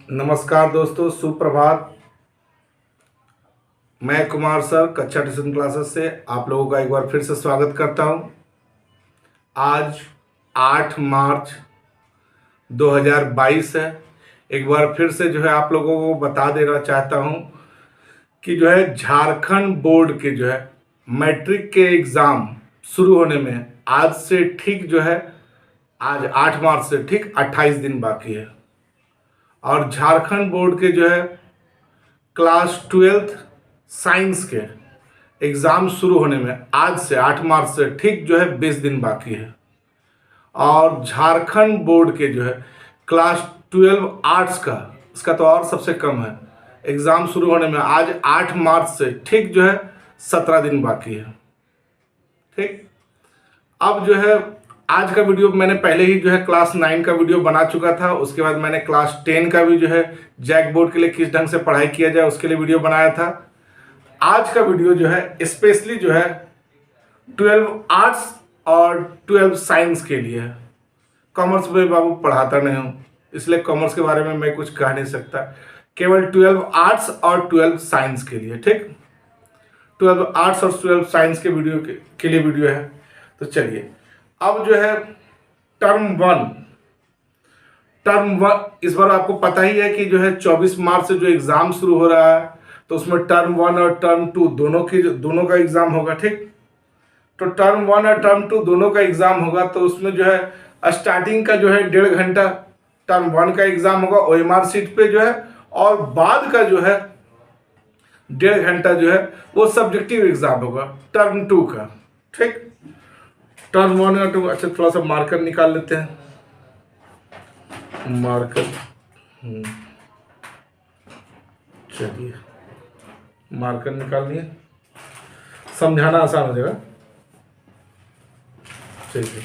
नमस्कार दोस्तों, सुप्रभात। मैं कुमार सर कक्षा ट्यूशन क्लासेस से आप लोगों का एक बार फिर से स्वागत करता हूं। आज 8 मार्च 2022 है। एक बार फिर से जो है आप लोगों को बता देना चाहता हूं कि जो है झारखंड बोर्ड के जो है मैट्रिक के एग्ज़ाम शुरू होने में आज से ठीक जो है आज 8 मार्च से ठीक 28 दिन बाकी है। और झारखंड बोर्ड के जो है क्लास 12th साइंस के एग्ज़ाम शुरू होने में आज से 8 मार्च से ठीक जो है 20 दिन बाकी है। और झारखंड बोर्ड के जो है क्लास 12 आर्ट्स का, इसका तो और सबसे कम है, एग्ज़ाम शुरू होने में आज 8 मार्च से ठीक जो है 17 दिन बाकी है। ठीक, अब जो है आज का वीडियो मैंने पहले ही जो है क्लास 9 का वीडियो बना चुका था। उसके बाद मैंने क्लास 10 का भी जो है जैक बोर्ड के लिए किस ढंग से पढ़ाई किया जाए उसके लिए वीडियो बनाया था। आज का वीडियो जो है स्पेशली जो है 12 आर्ट्स और 12 साइंस के लिए है। कॉमर्स में बाबू पढ़ाता नहीं हूँ, इसलिए कॉमर्स के बारे में मैं कुछ कह नहीं सकता। केवल 12 आर्ट्स और 12 साइंस के लिए। ठीक, 12 आर्ट्स और 12 साइंस के वीडियो के लिए वीडियो है। तो चलिए, अब जो है टर्म वन इस बार आपको पता ही है कि जो है 24 मार्च से जो एग्ज़ाम शुरू हो रहा है, तो उसमें टर्म 1 और टर्म 2 दोनों का एग्ज़ाम होगा। ठीक, तो टर्म 1 और टर्म 2 दोनों का एग्ज़ाम होगा। तो उसमें जो है स्टार्टिंग का जो है 1.5 घंटा टर्म 1 का एग्ज़ाम होगा OMR सीट पे जो है, और बाद का जो है 1.5 घंटा जो है वो सब्जेक्टिव एग्ज़ाम होगा टर्म 2 का। ठीक, टर्म 1 और 2। अच्छा, थोड़ा सा मार्कर निकाल लेते हैं। मार्कर, चलिए मार्कर निकाल लिए, समझाना आसान हो जाएगा। चलिए,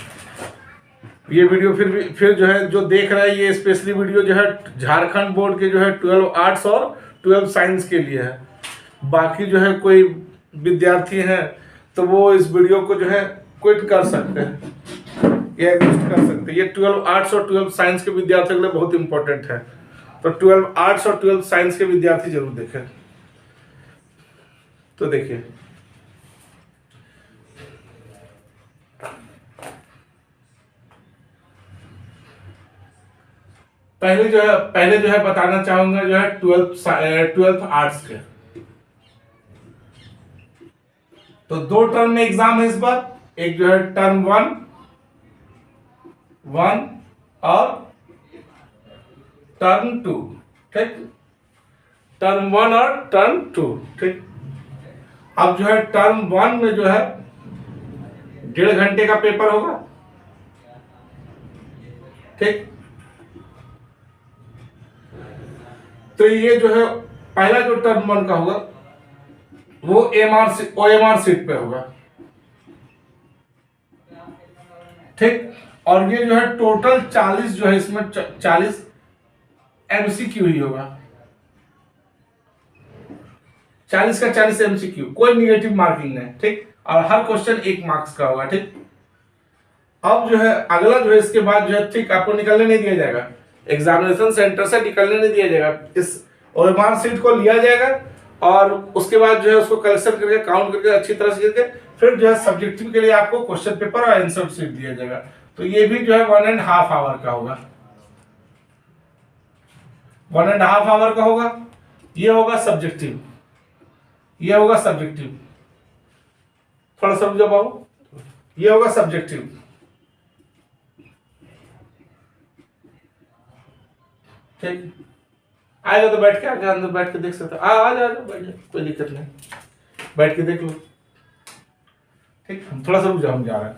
ये वीडियो फिर जो है जो देख रहा है, ये स्पेशली वीडियो जो है झारखंड बोर्ड के जो है 12 आर्ट्स और 12 साइंस के लिए है। बाकी जो है कोई विद्यार्थी हैं तो वो इस वीडियो को जो है क्विट कर सकते हैं या एग्जिस्ट कर सकते हैं। ये 12 आर्ट्स और 12 साइंस के विद्यार्थियों के लिए बहुत इंपॉर्टेंट है। तो 12 आर्ट्स और 12 साइंस के विद्यार्थी जरूर देखें। तो देखिए, पहले जो है बताना चाहूंगा जो है 12th आर्ट्स के। तो 2 टर्म में एग्जाम है इस बार। एक जो है टर्म 1 और टर्म 2। ठीक, टर्म 1 और टर्म 2। ठीक, अब जो है टर्म 1 में जो है 1.5 घंटे का पेपर होगा। ठीक, तो ये जो है पहला जो टर्म 1 का होगा वो OMR सीट पे होगा। ठीक, और ये जो है टोटल 40 जो है इसमें 40 MCQ ही होगा। 40 का 40 MCQ, कोई निगेटिव मार्किंग नहीं। ठीक, और हर क्वेश्चन 1 मार्क्स का होगा। ठीक, अब जो है अगला जो है इसके बाद जो है, ठीक, आपको निकलने नहीं दिया जाएगा, एग्जामिनेशन सेंटर से निकलने नहीं दिया जाएगा। इस OMR सीट को लिया जाएगा और उसके बाद जो है उसको कलेक्शन करके काउंट करके अच्छी तरह से करके फिर जो है सब्जेक्टिव के लिए आपको क्वेश्चन पेपर और आंसर सीट दिया जाएगा। तो ये भी जो है 1.5 आवर का होगा। 1.5 आवर का होगा। ये होगा सब्जेक्टिव, ये होगा सब्जेक्टिव। थोड़ा समझो बाबू, ये होगा सब्जेक्टिव। ठीक, आएगा तो बैठ के आगे अंदर बैठ के देख सकते हो। आ जा बैठ जा, कोई दिक्कत नहीं, बैठ के देख लो। ठीक, थोड़ा सा रुक जाओ, हम जा रहे हैं।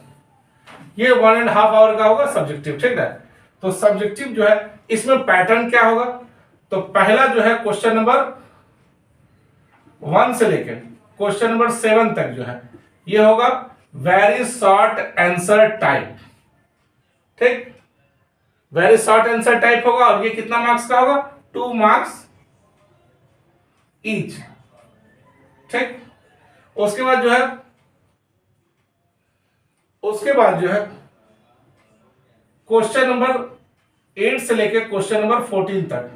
ये 1.5 आवर का होगा सब्जेक्टिव। ठीक है, तो सब्जेक्टिव जो है इसमें पैटर्न क्या होगा, तो पहला जो है क्वेश्चन नंबर 1 से लेकर क्वेश्चन नंबर 7 तक जो है ये होगा वेरी शॉर्ट आंसर टाइप। ठीक, वेरी शॉर्ट आंसर टाइप होगा और ये कितना मार्क्स का होगा, 2 मार्क्स ईच। ठीक, उसके बाद जो है क्वेश्चन नंबर 8 से लेकर क्वेश्चन नंबर 14 तक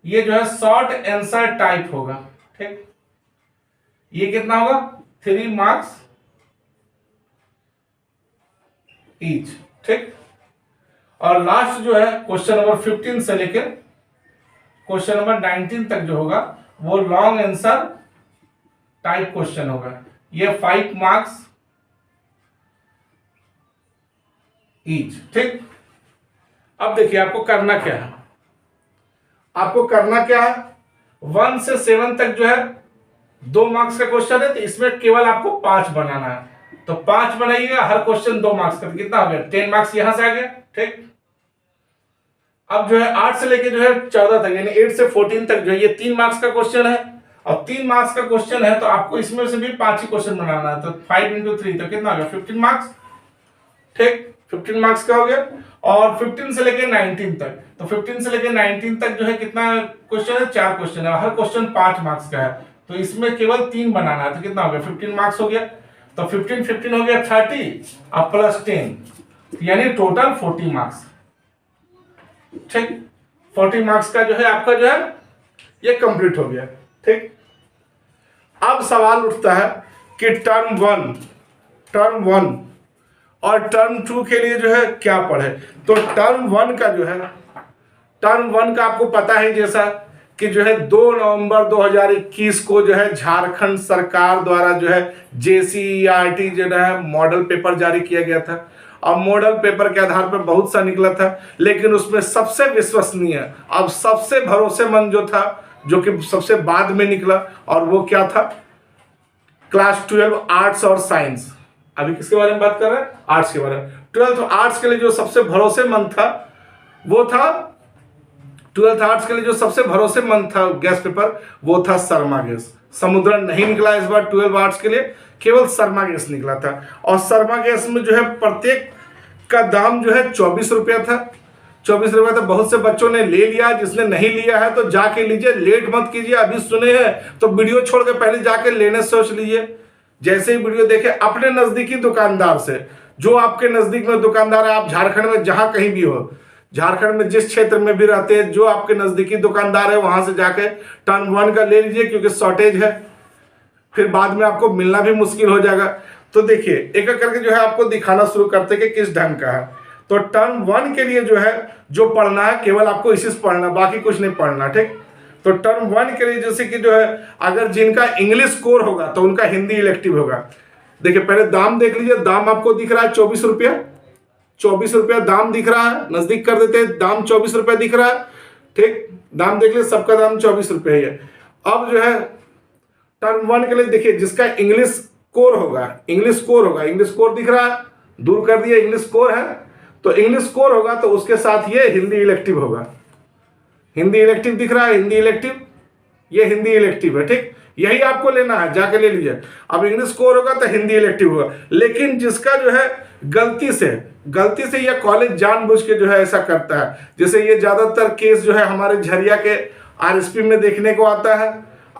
ये जो है शॉर्ट आंसर टाइप होगा। ठीक, ये कितना होगा 3 मार्क्स ईच। ठीक, और लास्ट जो है क्वेश्चन नंबर 15 से लेकर क्वेश्चन नंबर 19 तक जो होगा वो लॉन्ग आंसर टाइप क्वेश्चन होगा। ये 5 मार्क्स ईच। ठीक, अब देखिए आपको करना क्या है, आपको करना क्या है 1 से 7 तक जो है 2 मार्क्स का क्वेश्चन है, तो इसमें केवल आपको 5 बनाना है। तो 5 बनाइएगा, हर क्वेश्चन 2 मार्क्स का, कितना हो गया 10 मार्क्स यहां से आ गया। ठीक, अब जो है 8 से लेके जो है 14 तक यानी 8 से 14 तक जो है ये 3 मार्क्स का क्वेश्चन है, और 3 मार्क्स का क्वेश्चन है तो आपको इसमें से भी 5 ही क्वेश्चन बनाना है। तो 5 × 3 तो कितना हो गया 15 मार्क्स। ठीक, 15 मार्क्स का हो गया। और 15 से लेके 19 तक, तो 15 से लेके 19 तक जो है कितना क्वेश्चन है 4 क्वेश्चन है, हर क्वेश्चन 5 मार्क्स का है, तो इसमें केवल 3 बनाना है। तो कितना हो गया 15 मार्क्स हो गया। तो 15 हो गया 30 और प्लस 10 यानी टोटल 40 मार्क्स। ठीक, 40 मार्क्स का जो है आपका जो है ये कंप्लीट हो गया। ठीक, अब सवाल उठता है कि टर्म 1 और टर्म 2 के लिए जो है क्या पढ़े। तो टर्म 1 का जो है, टर्म 1 का आपको पता है जैसा कि जो है 2 नवंबर 2021 को जो है झारखंड सरकार द्वारा जो है JCERT जो है मॉडल पेपर जारी किया गया था। अब मॉडल पेपर के आधार पर बहुत सा निकला था, लेकिन उसमें सबसे विश्वसनीय, अब सबसे भरोसेमंद जो था, जो कि सबसे बाद में निकला, और वो क्या था क्लास 12 आर्ट्स और साइंस। अभी किसके बारे में बात कर रहे हैं, आर्ट्स के बारे में। 12th आर्ट्स के लिए जो सबसे भरोसेमंद था वो था 12th आर्ट्स के लिए जो सबसे भरोसेमंद था गैस पेपर वो था शर्मा गैस। समुद्रन नहीं निकला इस बार 12 आर्ट्स के लिए, केवल शर्मा गैस निकला था। और शर्मा गैस में जो है प्रत्येक का दाम जो है 24 रुपया था। 24 रुपया तो बहुत से बच्चों ने ले लिया, जिसने नहीं लिया है तो जाके लीजिए, लेट मत कीजिए। अभी सुने हैं तो वीडियो छोड़ के पहले जाके लेने सोच लीजिए। जैसे ही वीडियो देखे अपने नजदीकी दुकानदार से, जो आपके नजदीक में दुकानदार है, आप झारखंड में जहां कहीं भी हो, झारखंड में जिस क्षेत्र में भी रहते हैं, जो आपके नजदीकी दुकानदार है वहां से जाके टर्म 1 का ले लीजिए, क्योंकि शॉर्टेज है, फिर बाद में आपको मिलना भी मुश्किल हो जाएगा। तो देखिए एक एक करके जो है आपको दिखाना शुरू करते कि किस ढंग का है। तो टर्म 1 के लिए जो है जो पढ़ना है केवल आपको इसी से पढ़ना, बाकी कुछ नहीं पढ़ना। ठीक, तो टर्म 1 के लिए जैसे कि जो है अगर जिनका इंग्लिश कोर होगा तो उनका हिंदी इलेक्टिव होगा। देखिए पहले दाम देख लीजिए, दाम आपको दिख रहा है 24 रुपया, 24 रुपया दाम दिख रहा है, नजदीक कर देते हैं, दाम 24 रुपया दिख रहा है। ठीक, दाम देख लीजिए, सबका दाम 24 रुपया ही है। अब जो है टर्म 1 के लिए देखिए जिसका इंग्लिश कोर होगा, इंग्लिश कोर दिख रहा है, दूर कर दिया, इंग्लिश कोर है, तो इंग्लिश कोर होगा तो उसके साथ ये हिंदी इलेक्टिव होगा। हिंदी इलेक्टिव दिख रहा है, हिंदी इलेक्टिव, ये हिंदी इलेक्टिव है। ठीक, यही आपको लेना है, जाके ले लीजिए। अब इंग्लिश कोर होगा तो हिंदी इलेक्टिव होगा। लेकिन जिसका जो है गलती से यह कॉलेज जानबूझ के जो है ऐसा करता है, जैसे ये ज्यादातर केस जो है हमारे झरिया के RSP में देखने को आता है,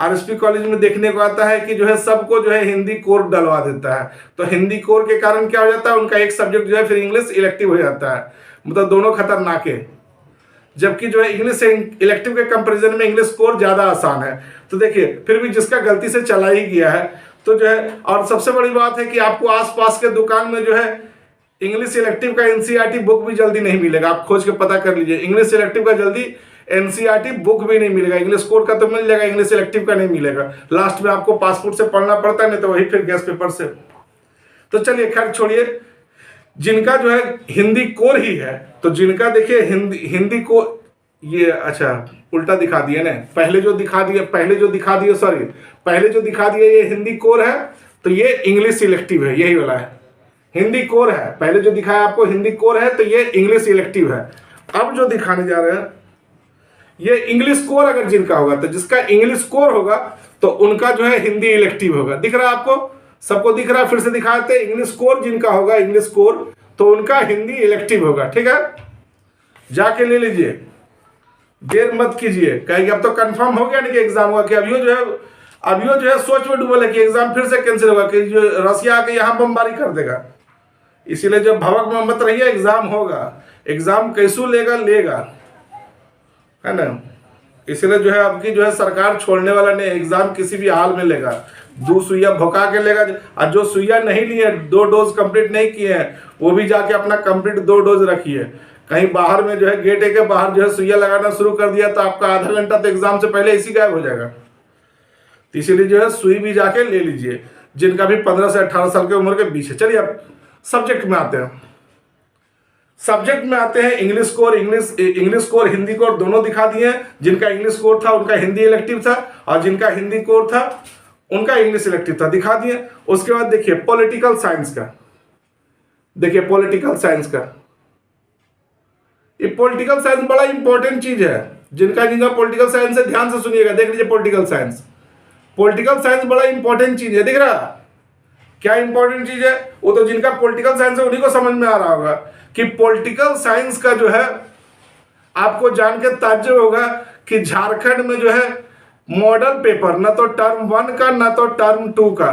RSP कॉलेज में देखने को आता है कि जो है सबको जो है हिंदी कोर डलवा देता है। तो हिंदी कोर के कारण क्या हो जाता है, उनका एक सब्जेक्ट जो है फिर इंग्लिश इलेक्टिव हो जाता है। मतलब दोनों खतरनाक है, जबकि जो है इंग्लिश इलेक्टिव के कंपैरिजन में इंग्लिश कोर ज्यादा आसान है। तो देखिए फिर भी जिसका गलती से चला ही गया है तो जो है, और सबसे बड़ी बात है कि आपको आसपास के दुकान में जो है इंग्लिश इलेक्टिव का NCERT बुक भी जल्दी नहीं मिलेगा। आप खोज के पता कर लीजिए, इंग्लिश इलेक्टिव का जल्दी NCERT बुक भी नहीं मिलेगा। इंग्लिश कोर का तो मिल जाएगा, इंग्लिश इलेक्टिव का नहीं मिलेगा। लास्ट में आपको पासपोर्ट से पढ़ना पड़ता है, नहीं तो वही फिर गैस पेपर से। तो चलिए खैर छोड़िए, जिनका जो है हिंदी कोर ही है, तो जिनका देखिए हिंदी को ये अच्छा उल्टा दिखा दिए ना, पहले जो दिखा दिए ये हिंदी कोर है, तो ये इंग्लिश इलेक्टिव है, यही वाला है हिंदी कोर है। पहले जो दिखाया आपको हिंदी कोर है, तो ये इंग्लिश इलेक्टिव है। अब जो दिखाने जा रहे हैं ये इंग्लिश कोर अगर जिनका होगा, तो जिसका इंग्लिश कोर होगा तो उनका जो है हिंदी इलेक्टिव होगा। दिख रहा है आपको, सबको दिख रहा है, फिर से दिखाते, इंग्लिश कोर जिनका होगा, इंग्लिश कोर, तो उनका हिंदी इलेक्टिव होगा। ठीक है, जाके ले लीजिए, देर मत कीजिए, कहेंगे अब तो कंफर्म हो गया नहीं कि एग्जाम होगा, कि अभियो जो है सोच में डूबल है कि एग्जाम फिर से कैंसिल होगा, कि जो रसिया आके यहाँ बमबारी कर देगा। इसीलिए जब भवक में मत रहिए, एग्जाम होगा, एग्जाम कैसू लेगा, है ना। इसलिए जो है आपकी जो है सरकार छोड़ने वाला नहीं, एग्जाम किसी भी हाल में लेगा, 2 सुइया भुका के लेगा। और जो सुइया नहीं लिए, 2 डोज कंप्लीट नहीं किए हैं, वो भी जाके अपना कंप्लीट 2 डोज रखिए। कहीं बाहर में जो है गेट के बाहर जो है सुइया लगाना शुरू कर दिया तो आपका आधा घंटा तो एग्जाम से पहले इसी गायब हो जाएगा। तो इसीलिए जो है सुई भी जाके ले लीजिए, जिनका भी 15 से 18 साल की उम्र के बीच है। चलिए अब सब्जेक्ट में आते हैं। सब्जेक्ट में आते हैं English core, English core Hindi core दोनों दिखा दिए। जिनका इंग्लिश कोर था उनका हिंदी इलेक्टिव था, और जिनका हिंदी कोर था उनका इंग्लिश इलेक्टिव था, दिखा दिए। उसके बाद देखिए पॉलिटिकल साइंस का, देखिए पॉलिटिकल साइंस का, ये पॉलिटिकल साइंस बड़ा इंपॉर्टेंट चीज है। जिनका जिनका पॉलिटिकल साइंस है ध्यान से सुनिएगा, देख लीजिए पॉलिटिकल साइंस। पॉलिटिकल साइंस बड़ा इंपॉर्टेंट चीज है, दिख रहा क्या इंपॉर्टेंट चीज है? वो तो जिनका पॉलिटिकल साइंस है उन्हीं को समझ में आ रहा होगा कि पॉलिटिकल साइंस का जो है आपको जान के ताज्जुब होगा कि झारखंड में जो है मॉडल पेपर ना तो टर्म 1 का ना तो टर्म 2 का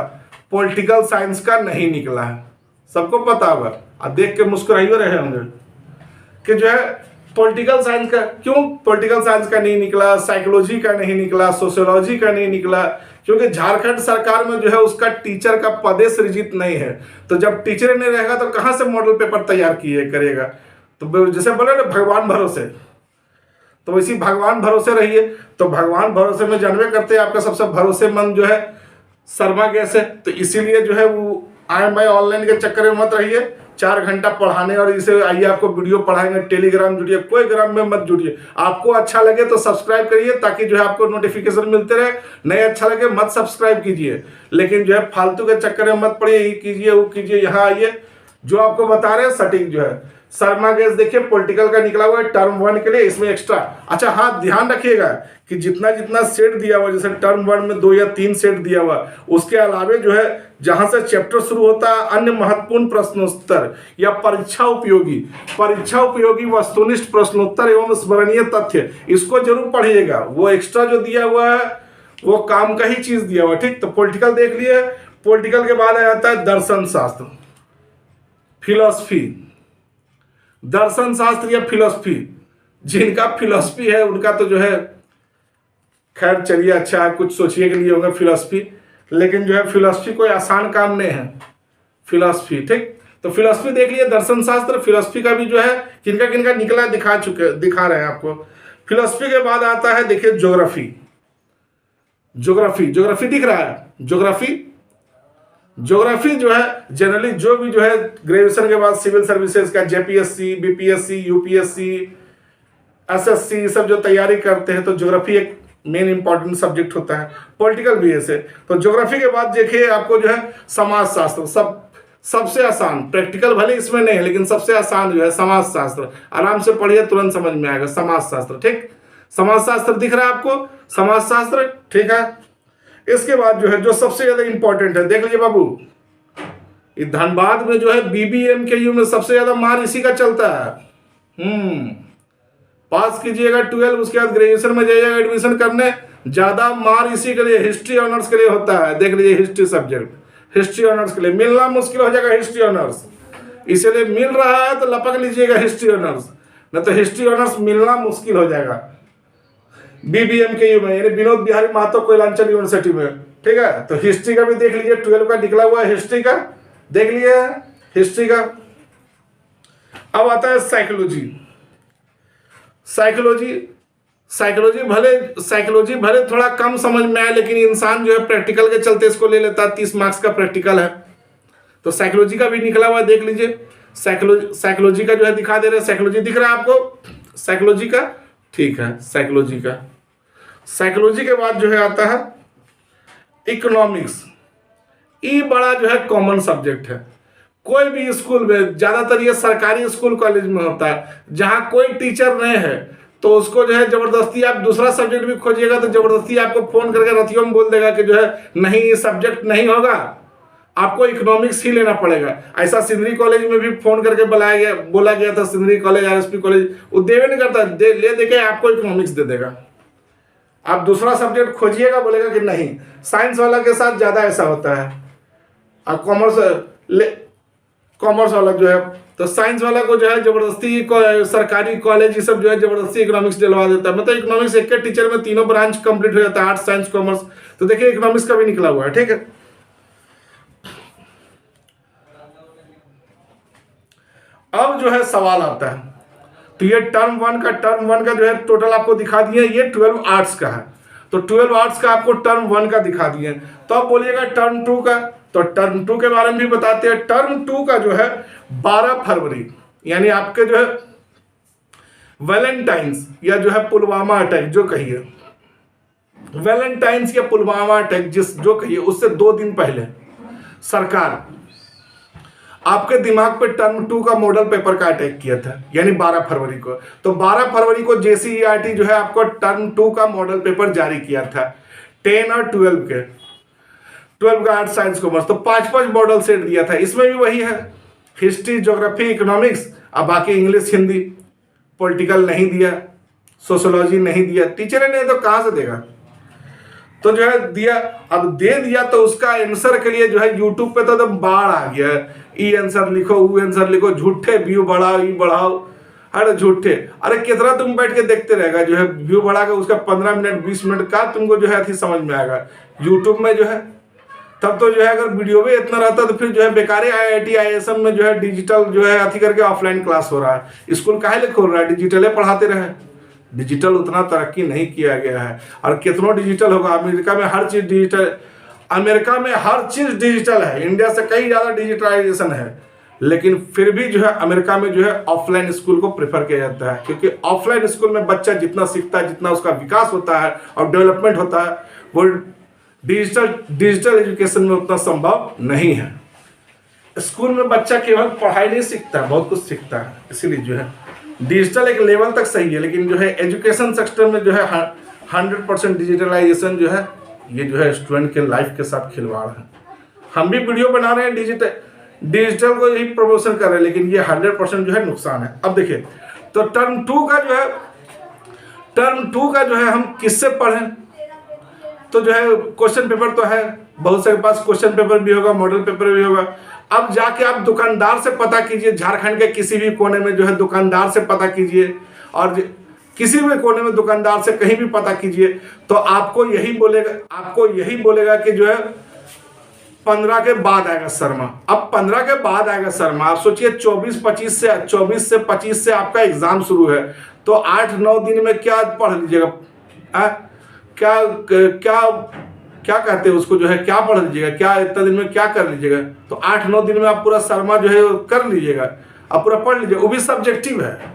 पॉलिटिकल साइंस का नहीं निकला है। सबको पता होगा, आप देख के मुस्कुराइए रहे होंगे कि जो है पॉलिटिकल साइंस का, क्यों पॉलिटिकल साइंस का नहीं निकला, साइकोलॉजी का नहीं निकला, सोशियोलॉजी का नहीं निकला? क्योंकि झारखंड सरकार में जो है उसका टीचर का पदे सृजित नहीं है। तो जब टीचर नहीं रहेगा तो कहां से मॉडल पेपर तैयार किए करेगा? तो जैसे बोले ना भगवान भरोसे, तो वैसी भगवान भरोसे रहिए। तो भगवान भरोसे में जानवे करते हैं आपका सबसे भरोसेमंद जो है शर्मा गैस है। तो इसीलिए जो है वो IMI ऑनलाइन के चक्कर में मत रहिए, 4 घंटा पढ़ाने और इसे आइए आपको वीडियो पढ़ाएंगे। टेलीग्राम जुड़िए, कोई ग्राम में मत जुड़िए। आपको अच्छा लगे तो सब्सक्राइब करिए ताकि जो है आपको नोटिफिकेशन मिलते रहे, नहीं अच्छा लगे मत सब्सक्राइब कीजिए। लेकिन जो है फालतू के चक्कर में मत पड़िए, ये कीजिए वो कीजिए। यहाँ आइए, जो आपको बता रहे हैं सटीक जो है शर्मा गैस देखिए पॉलिटिकल का निकला हुआ है टर्म 1 के लिए, इसमें एक्स्ट्रा। अच्छा हाँ, ध्यान रखिएगा कि जितना जितना सेट दिया हुआ, जैसे टर्म 1 में 2 या 3 सेट दिया हुआ, उसके अलावे जो है जहां से चैप्टर शुरू होता है अन्य महत्वपूर्ण प्रश्नोत्तर या परीक्षा उपयोगी वस्तुनिष्ठ प्रश्नोत्तर एवं स्मरणीय तथ्य, इसको जरूर पढ़िएगा। वो एक्स्ट्रा जो दिया हुआ है वो काम का ही चीज दिया हुआ है, ठीक। तो पॉलिटिकल देख लिए। पॉलिटिकल के बाद आ जाता है दर्शन शास्त्र, फिलॉसफी, दर्शन शास्त्र या फिलॉसफी। जिनका फिलॉसफी है उनका तो जो है खैर चलिए अच्छा है, कुछ सोचिए के लिए होगा फिलॉसफी। लेकिन जो है फिलॉसफी कोई आसान काम नहीं है, फिलॉसफी, ठीक। तो फिलॉसफी देख लिए, दर्शन शास्त्र, फिलॉसफी का भी जो है किनका किनका निकला दिखा रहे हैं आपको। फिलॉसफी के बाद आता है देखिए ज्योग्राफी, ज्योग्राफी दिख रहा है। ज्योग्राफी जो है जनरली जो भी जो है ग्रेजुएशन के बाद सिविल सर्विसेज का JPSC, BPSC, UPSC, SSC सब जो तैयारी करते हैं तो ज्योग्राफी एक मेन इंपॉर्टेंट सब्जेक्ट होता है। पॉलिटिकल भी ऐसे। तो ज्योग्राफी के बाद देखिए आपको जो है समाज शास्त्र, सबसे आसान, प्रैक्टिकल भले इसमें नहीं है लेकिन सबसे आसान जो है समाज शास्त्र। आराम से पढ़िए, तुरंत समझ में आएगा समाज शास्त्र, ठीक। समाज शास्त्र दिख रहा है आपको, समाज शास्त्र, ठीक है। इसके बाद जो है जो सबसे ज्यादा इंपॉर्टेंट है, देख लीजिए बाबू, ये धनबाद में जो है BBMKU में सबसे ज्यादा मार इसी का चलता है। पास कीजिएगा 12, उसके बाद ग्रेजुएशन में जाइएगा एडमिशन करने, ज्यादा मार इसी के लिए, हिस्ट्री ऑनर्स के लिए होता है। देख लीजिए हिस्ट्री सब्जेक्ट, हिस्ट्री ऑनर्स के लिए मिलना मुश्किल हो जाएगा हिस्ट्री ऑनर्स, इसलिए मिल रहा है तो लपक लीजिएगा हिस्ट्री ऑनर्स, नहीं तो हिस्ट्री ऑनर्स मिलना मुश्किल हो जाएगा BBMKU में, यानी विनोद बिहारी महतो कोयलांचल यूनिवर्सिटी में, ठीक है। तो हिस्ट्री का भी देख लीजिए, 12 का निकला हुआ है हिस्ट्री का, देख लिए हिस्ट्री का। अब आता है साइकोलॉजी भले थोड़ा कम समझ में आए, लेकिन इंसान जो है प्रैक्टिकल के चलते इसको ले लेता है। 30 मार्क्स का प्रैक्टिकल है, तो साइकोलॉजी का भी निकला हुआ है, देख लीजिए। साइकोलॉजी का जो है दिखा दे रहे हैं, साइकोलॉजी दिख रहा है आपको, साइकोलॉजी का, ठीक है। साइकोलॉजी के बाद जो है आता है इकोनॉमिक्स। ये बड़ा जो है कॉमन सब्जेक्ट है, कोई भी स्कूल में, ज्यादातर ये सरकारी स्कूल कॉलेज में होता है, जहां कोई टीचर नहीं है तो उसको जो है जबरदस्ती आप दूसरा सब्जेक्ट भी खोजिएगा तो जबरदस्ती आपको फोन करके रतियों में बोल देगा कि जो है नहीं ये सब्जेक्ट नहीं होगा, आपको इकोनॉमिक्स ही लेना पड़ेगा। ऐसा सिंदरी कॉलेज में भी फोन करके बोला गया था, सिंदरी कॉलेज, RSP कॉलेज, वो देवे नहीं करता, ले देके आपको इकोनॉमिक्स दे देगा। आप दूसरा सब्जेक्ट खोजिएगा, बोलेगा कि नहीं। साइंस वाला के साथ ज्यादा ऐसा होता है। आप कॉमर्स वाला जो है, तो साइंस वाला को जो है जबरदस्ती सरकारी कॉलेज ये सब जो है जबरदस्ती इकोनॉमिक्स दिलवा देता है। मतलब इकोनॉमिक्स एक के टीचर में तीनों ब्रांच कंप्लीट हो जाता है, आर्ट्स साइंस कॉमर्स। तो देखिए इकोनॉमिक्स का भी निकला हुआ है, ठीक है। अब जो है सवाल आता है, तो ये टर्म वन का जो है टोटल आपको दिखा दिए, ये 12 आर्ट्स का है, तो 12 आर्ट्स का आपको टर्म वन का दिखा दिए। तो आप बोलिएगा टर्म टू का, तो टर्म टू के बारे में भी बताते हैं। टर्म टू का जो है 12 फरवरी, यानी आपके जो है वैलेंटाइंस या जो है पुलवामा अटैक जो कहिए, वैलेंटाइंस या पुलवामा अटैक जिस जो कहिए, उससे 2 दिन पहले सरकार आपके दिमाग पे टर्म टू का मॉडल पेपर का अटैक किया था, यानी 12 फरवरी को। तो 12 फरवरी को JCERT जो है आपको टर्म टू का मॉडल पेपर जारी किया था 10 और 12 के, 12 का आर्ट्स साइंस कॉमर्स। तो 5-5 मॉडल सेट दिया था, इसमें भी वही है, हिस्ट्री ज्योग्राफी इकोनॉमिक्स, अब बाकी इंग्लिश हिंदी, पॉलिटिकल नहीं दिया, सोशोलॉजी नहीं दिया। टीचर ने तो कहाँ से देगा, तो जो है दिया, अब दे दिया तो उसका आंसर के लिए जो है यूट्यूब पे तो बाढ़ आ गया, ई आंसर लिखो, वो आंसर लिखो, झूठे व्यू बढ़ाओ, ई बढ़ाओ, अरे झूठे, अरे कितना तुम बैठ के देखते रहेगा, जो है व्यू बढ़ा के उसका 15 मिनट 20 मिनट का तुमको जो है अथी समझ में आएगा यूट्यूब में जो है। तब तो जो है अगर वीडियो में इतना रहता तो फिर जो है बेकार IIT ISM में जो है डिजिटल जो है अथी करके ऑफलाइन क्लास हो रहा है। स्कूल काहे ले खोल रहा है, डिजिटल पढ़ाते रहे। डिजिटल उतना तरक्की नहीं किया गया है, और कितना डिजिटल होगा, अमेरिका में हर चीज डिजिटल, अमेरिका में हर चीज डिजिटल है, इंडिया से कई ज्यादा डिजिटलाइजेशन है, लेकिन फिर भी जो है अमेरिका में जो है ऑफलाइन स्कूल को प्रेफर किया जाता है, क्योंकि ऑफलाइन स्कूल में बच्चा जितना सीखता है, जितना उसका विकास होता है और डेवलपमेंट होता है, वो डिजिटल एजुकेशन में उतना संभव नहीं है। स्कूल में बच्चा केवल पढ़ाई नहीं सीखता, बहुत कुछ सीखता है, इसीलिए जो है डिजिटल एक लेवल तक सही है, लेकिन जो है एजुकेशन सेक्टर में जो है 100% डिजिटलाइजेशन जो है, ये जो है स्टूडेंट के लाइफ के साथ खिलवाड़ है। हम भी वीडियो बना रहे हैं डिजिटल को ही प्रमोशन कर रहे हैं, लेकिन ये 100% जो है नुकसान है। अब देखिए, तो टर्म टू का जो है हम किससे पढ़ें, तो जो है क्वेश्चन पेपर तो है, बहुत से पास क्वेश्चन पेपर भी होगा, मॉडल पेपर भी होगा। अब जाके आप दुकानदार से पता कीजिए, झारखंड के किसी भी कोने में जो है दुकानदार से पता कीजिए, और किसी भी कोने में दुकानदार से कहीं भी पता कीजिए, तो आपको यही बोलेगा कि जो है 15 के बाद आएगा शर्मा। अब 15 के बाद आएगा शर्मा, आप सोचिए 24 से 25 से आपका एग्जाम शुरू है, तो 8-9 दिन में क्या पढ़ लीजिएगा, क्या कहते हैं उसको, जो है क्या पढ़ लीजिएगा, क्या इतना दिन में क्या कर लीजिएगा। तो 8-9 दिन में आप पूरा शर्मा जो है कर लीजिएगा, आप पूरा पढ़ लीजिएगा, वो भी सब्जेक्टिव है।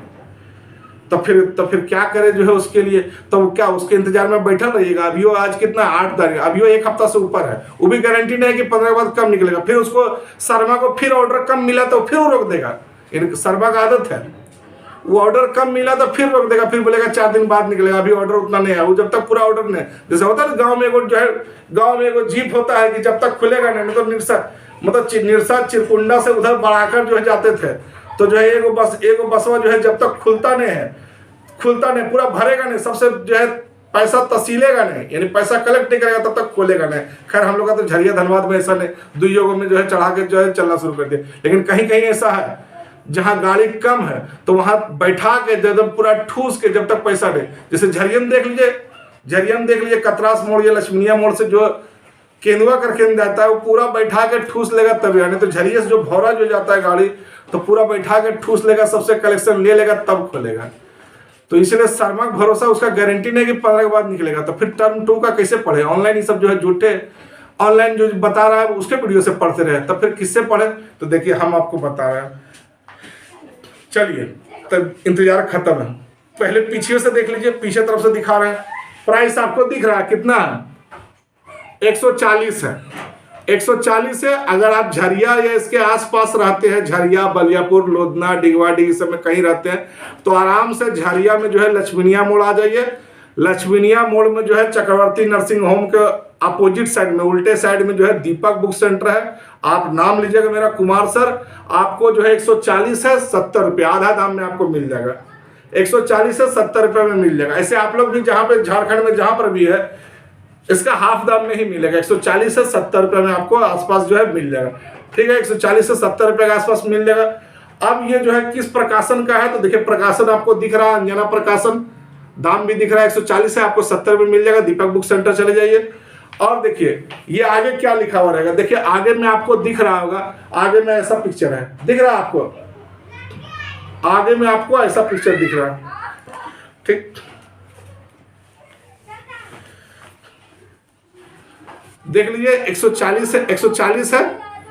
तो फिर क्या करें जो है उसके लिए, तो क्या उसके इंतजार में बैठल रहिएगा। अभी वो आज कितना 8 तारीख, अभी वो 1 हफ्ता से ऊपर है, वो भी गारंटी नहीं है कि 15 के बाद कम निकलेगा। फिर उसको शर्मा को फिर ऑर्डर कम मिला तो फिर वो रोक देगा, शर्मा का आदत है, वो ऑर्डर कम मिला तो फिर रोक देगा, फिर बोलेगा 4 दिन बाद निकलेगा, अभी ऑर्डर उतना नहीं है। वो जब तक पूरा ऑर्डर नहीं, जैसे होता है गांव में एगो जीप होता है कि जब तक खुलेगा नहीं, तो निरसा चिरकुंडा से उधर बढ़ाकर जो है जाते थे, तो जो है एगो बसवा जो है जब तक खुलता नहीं पूरा भरेगा नहीं, सबसे जो है पैसा तसीलेगा नहीं, यानी पैसा कलेक्ट नहीं करेगा तब तक खोलेगा नहीं। खैर हम लोग का तो झरिया धनबाद में ऐसा नहीं, 2 योगों में जो है चढ़ा के जो है चलना शुरू कर दिया। लेकिन कहीं कहीं ऐसा है जहां गाड़ी कम है, तो वहां बैठा के जब पूरा ठूस के जब तक पैसा दे, जैसे झरियन देख लीजिए, कतरास मोड़ या लक्ष्मीनिया मोड़ से जो केंदुआ करके जाता है, वो पूरा बैठा के ठूस लेगा तभी, यानी तो झरिया से जो भौरा जो जाता है गाड़ी, तो पूरा बैठा के ठूस लेगा, सबसे कलेक्शन ले लेगा तब खोलेगा। तो इसलिए शर्मा का भरोसा, उसका गारंटी नहीं कि 15 के बाद निकलेगा। तो फिर टर्म 2 का कैसे पढ़े, ऑनलाइन ये सब जो है झूठे ऑनलाइन जो बता रहा है उसके वीडियो से पढ़ते रहे, तब फिर किससे पढ़े। तो देखिए हम आपको बता रहे हैं, चलिए तब इंतजार खत्म है। पहले पीछे से देख लीजिए, पीछे तरफ से दिखा रहे हैं, प्राइस आपको दिख रहा है कितना है, 140 है, 140 है। अगर आप झरिया या इसके आसपास रहते हैं, झरिया, बलियापुर, लोधना, डिगवाडी सब में कहीं रहते हैं, तो आराम से झरिया में जो है लक्ष्मीनिया मोड़ आ जाइए। लक्ष्मीनिया मोड़ में जो है चक्रवर्ती नर्सिंग होम के अपोजिट साइड में, उल्टे साइड में जो है दीपक बुक सेंटर है। आप नाम लीजिएगा मेरा, कुमार सर। आपको जो है 140 है, 70 रुपये, आधा दाम में आपको मिल जाएगा। 140 से 70 रुपये में मिल जाएगा। ऐसे आप लोग भी जहाँ पे झारखंड में जहाँ पर भी है, इसका हाफ दाम में ही मिलेगा, 140 से 70 रुपये में आपको आसपास जो है मिल जाएगा। ठीक है, 140 से 70 रुपये के आसपास मिल जाएगा। अब ये जो है किस प्रकाशन का है, तो देखिए प्रकाशन आपको दिख रहा है, अंजना प्रकाशन, दाम भी दिख रहा है 140 है, आपको 70 में मिल जाएगा। दीपक बुक सेंटर चले जाइए और देखिए ये आगे क्या लिखा हुआ रहेगा। देखिए आगे में आपको दिख रहा होगा, आगे में ऐसा पिक्चर है, दिख रहा है आपको, आगे में आपको ऐसा पिक्चर दिख रहा है। ठीक, देख लीजिए 140 है, 140 है,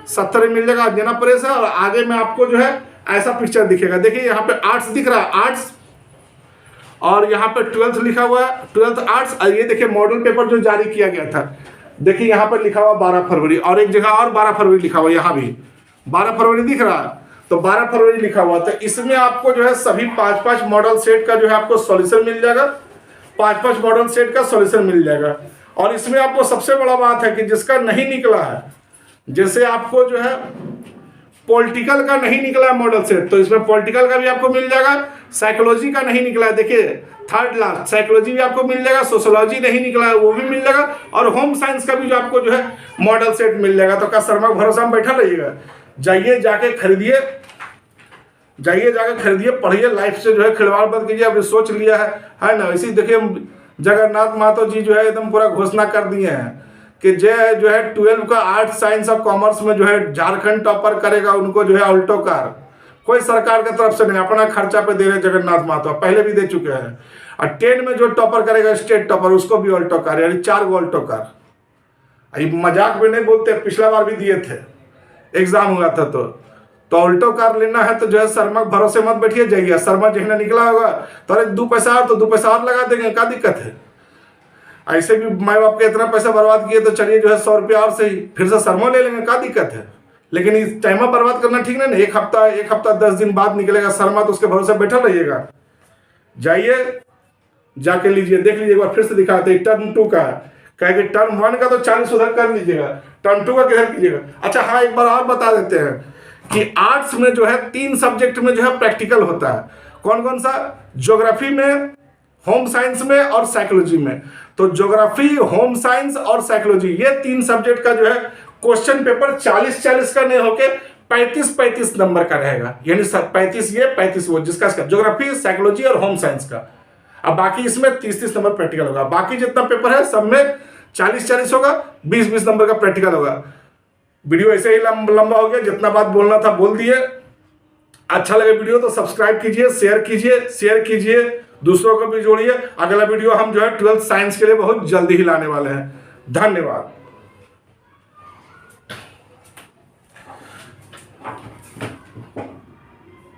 70 में मिल जाएगा, अंजना प्रेस है, और आगे में आपको जो है ऐसा पिक्चर दिखेगा। देखिए यहाँ पे आर्ट्स दिख रहा है, आर्ट्स, और यहाँ पे 12th लिखा हुआ है, 12th आर्ट्स। और ये देखिए मॉडल पेपर जो जारी किया गया था, देखिए यहाँ पर लिखा हुआ 12 फरवरी, और एक जगह और 12 फरवरी लिखा हुआ, यहाँ भी 12 फरवरी दिख रहा है, तो 12 फरवरी लिखा हुआ। तो इसमें आपको जो है सभी 5-5 मॉडल सेट का जो है आपको सॉल्यूशन मिल जाएगा, 5-5 मॉडल सेट का सॉल्यूशन मिल जाएगा। और इसमें आपको सबसे बड़ा बात है कि जिसका नहीं निकला है, जैसे आपको जो है पॉलिटिकल का नहीं निकला है मॉडल सेट, तो इसमें पॉलिटिकल का भी आपको मिल जाएगा। साइकोलॉजी का नहीं निकला है, देखिए थर्ड लास्ट, साइकोलॉजी भी आपको मिल जाएगा। सोशोलॉजी नहीं निकला है, वो भी मिल जाएगा। और होम साइंस का भी जो आपको जो है मॉडल सेट मिल जाएगा। तो क्या शर्मा भरोसा में बैठा रहिएगा, जाइए जाके खरीदिए, जाइए जाके खरीदिए, पढ़िए, लाइफ से जो है खिलवाड़ बंद कीजिए। आपने सोच लिया है ना। इसी देखिए जगन्नाथ महतो जी जो है एकदम पूरा घोषणा कर दिए हैं कि जो है 12 का आर्ट साइंस और कॉमर्स में जो है झारखंड टॉपर करेगा, उनको जो है ऑल्टो कार, कोई सरकार की तरफ से नहीं, अपना खर्चा पे दे रहे जगन्नाथ महतो, पहले भी दे चुके हैं। और 10 में जो टॉपर करेगा स्टेट टॉपर, उसको भी ऑल्टो कार, यानी 4 गो ऑल्टो कार। मजाक में नहीं बोलते, पिछला बार भी दिए थे, एग्जाम हुआ था। तो ऑल्टो कार लेना है तो जो है शर्मा भरोसे मत बैठिए, जाइए। शर्मा जहना निकला होगा तो अरे 2 पैसा और, तो 2 पैसा और लगा देंगे, क्या दिक्कत है। ऐसे भी माँ बाप के इतना पैसा बर्बाद किए, तो चलिए जो है 100 रुपया और से ही फिर से शर्मा ले लेंगे, क्या दिक्कत है। लेकिन इस टाइम बर्बाद करना ठीक नहीं। एक हफ्ता 10 दिन बाद निकलेगा शर्मा, तो उसके भरोसे बैठा रहिएगा। जाइए जाके लीजिए, देख लीजिए एक बार फिर से दिखाते हैं। टर्म 2 का कहे कि टर्म 1 का तो 40 उधर कर लीजिएगा, टर्म 2 का किधर कीजिएगा। अच्छा हाँ, एक बार और बता देते हैं कि आर्ट्स में जो है 3 सब्जेक्ट में जो है प्रैक्टिकल होता है। कौन कौन सा? ज्योग्राफी में, होम साइंस में और साइकोलॉजी में। तो ज्योग्राफी, होम साइंस और साइकोलॉजी, ये 3 सब्जेक्ट का जो है क्वेश्चन पेपर 40-40 का नहीं होके 35-35 नंबर का रहेगा। यानी 35 ये 35 वो, जिसका ज्योग्राफी, साइकोलॉजी और होम साइंस का। अब बाकी इसमें 30-30 नंबर प्रैक्टिकल होगा। बाकी जितना पेपर है सब में 40-40 होगा, 20-20 नंबर का प्रैक्टिकल होगा। वीडियो ऐसे ही लंबा हो गया, जितना बात बोलना था बोल दिए। अच्छा लगे वीडियो तो सब्सक्राइब कीजिए, शेयर कीजिए, दूसरों को भी जोड़िए। अगला वीडियो हम जो है 12th साइंस के लिए बहुत जल्दी ही लाने वाले हैं। धन्यवाद।